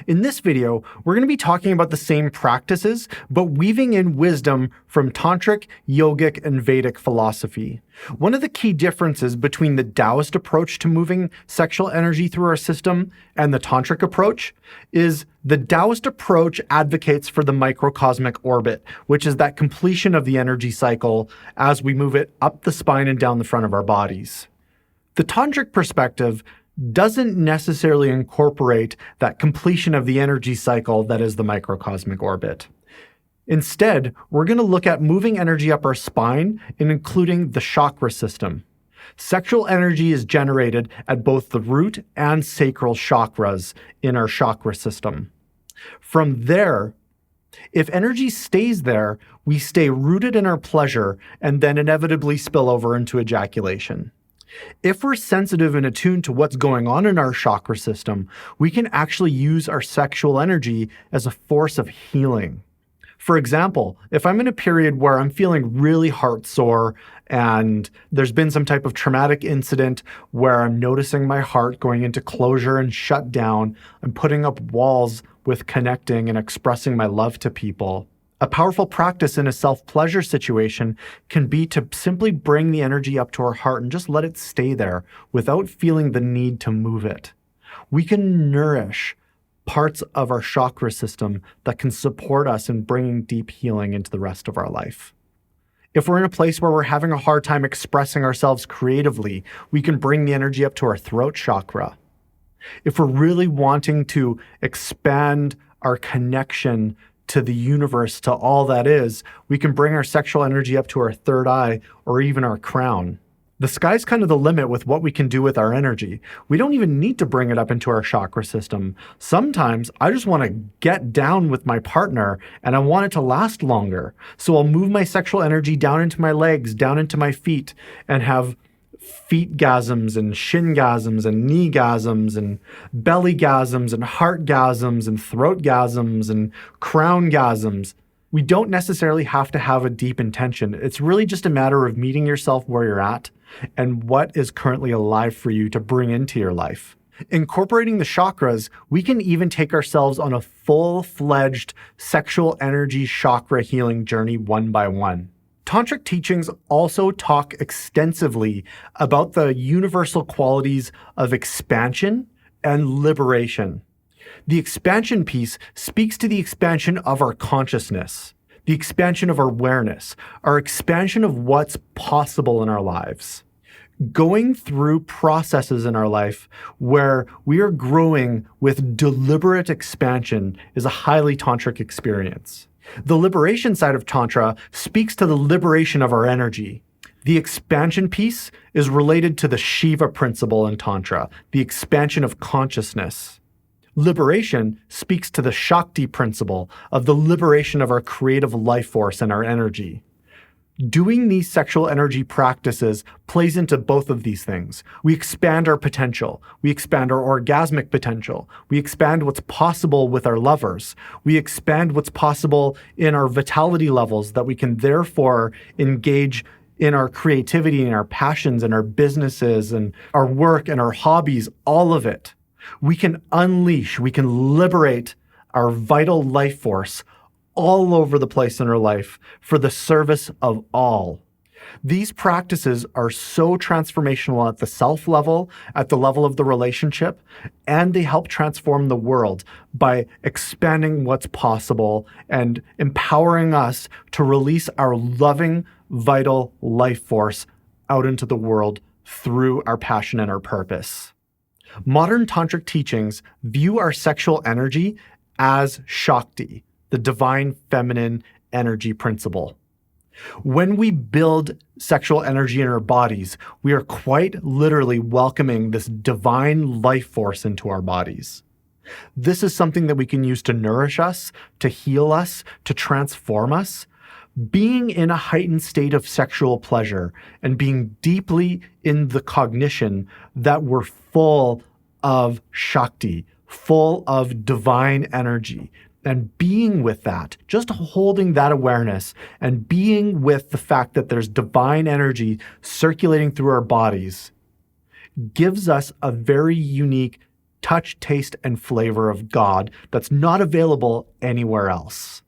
In this video, we're going to be talking about the same practices, but weaving in wisdom from Tantric, Yogic, and Vedic philosophy. One of the key differences between the Taoist approach to moving sexual energy through our system and the Tantric approach is the Taoist approach advocates for the microcosmic orbit, which is that completion of the energy cycle as we move it up the spine and down the front of our bodies. The Tantric perspective doesn't necessarily incorporate that completion of the energy cycle that is the microcosmic orbit. Instead, we're going to look at moving energy up our spine and including the chakra system. Sexual energy is generated at both the root and sacral chakras in our chakra system. From there, if energy stays there, we stay rooted in our pleasure and then inevitably spill over into ejaculation. If we're sensitive and attuned to what's going on in our chakra system, we can actually use our sexual energy as a force of healing. For example, if I'm in a period where I'm feeling really heart sore and there's been some type of traumatic incident where I'm noticing my heart going into closure and shut down, I'm putting up walls with connecting and expressing my love to people. A powerful practice in a self-pleasure situation can be to simply bring the energy up to our heart and just let it stay there without feeling the need to move it. We can nourish parts of our chakra system that can support us in bringing deep healing into the rest of our life. If we're in a place where we're having a hard time expressing ourselves creatively, we can bring the energy up to our throat chakra. If we're really wanting to expand our connection to the universe, to all that is, we can bring our sexual energy up to our third eye or even our crown. The sky's kind of the limit with what we can do with our energy. We don't even need to bring it up into our chakra system. Sometimes I just want to get down with my partner and I want it to last longer. So I'll move my sexual energy down into my legs, down into my feet, and have feet-gasms and shin-gasms and knee-gasms and belly-gasms and heart-gasms and throat-gasms and crown-gasms. We don't necessarily have to have a deep intention. It's really just a matter of meeting yourself where you're at and what is currently alive for you to bring into your life. Incorporating the chakras, we can even take ourselves on a full-fledged sexual energy chakra healing journey one by one. Tantric teachings also talk extensively about the universal qualities of expansion and liberation. The expansion piece speaks to the expansion of our consciousness, the expansion of our awareness, our expansion of what's possible in our lives. Going through processes in our life where we are growing with deliberate expansion is a highly tantric experience. The liberation side of Tantra speaks to the liberation of our energy. The expansion piece is related to the Shiva principle in Tantra, the expansion of consciousness. Liberation speaks to the Shakti principle of the liberation of our creative life force and our energy. Doing these sexual energy practices plays into both of these things. We expand our potential. We expand our orgasmic potential. We expand what's possible with our lovers. We expand what's possible in our vitality levels that we can therefore engage in our creativity and our passions and our businesses and our work and our hobbies, all of it. We can unleash, we can liberate our vital life force all over the place in our life for the service of all. These practices are so transformational at the self level, at the level of the relationship, and they help transform the world by expanding what's possible and empowering us to release our loving, vital life force out into the world through our passion and our purpose. Modern tantric teachings view our sexual energy as Shakti, the divine feminine energy principle. When we build sexual energy in our bodies, we are quite literally welcoming this divine life force into our bodies. This is something that we can use to nourish us, to heal us, to transform us. Being in a heightened state of sexual pleasure and being deeply in the cognition that we're full of Shakti, full of divine energy, and being with that, just holding that awareness and being with the fact that there's divine energy circulating through our bodies gives us a very unique touch, taste, and flavor of God that's not available anywhere else.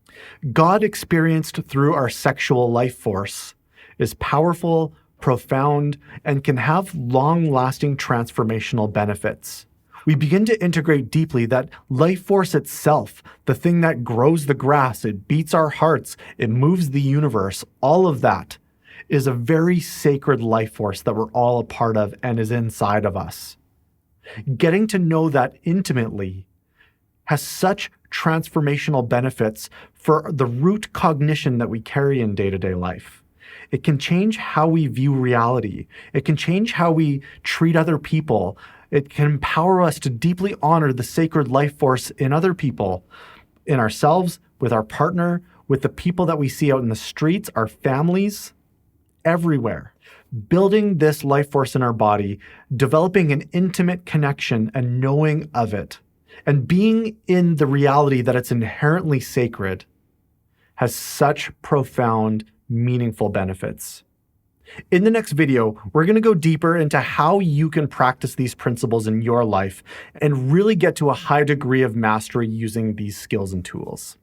God experienced through our sexual life force is powerful, profound, and can have long-lasting transformational benefits. We begin to integrate deeply that life force itself, the thing that grows the grass, it beats our hearts, it moves the universe, all of that is a very sacred life force that we're all a part of and is inside of us. Getting to know that intimately has such transformational benefits for the root cognition that we carry in day-to-day life. It can change how we view reality. It can change how we treat other people. It can empower us to deeply honor the sacred life force in other people, in ourselves, with our partner, with the people that we see out in the streets, our families, everywhere. Building this life force in our body, developing an intimate connection and knowing of it, and being in the reality that it's inherently sacred has such profound, meaningful benefits. In the next video, we're going to go deeper into how you can practice these principles in your life and really get to a high degree of mastery using these skills and tools.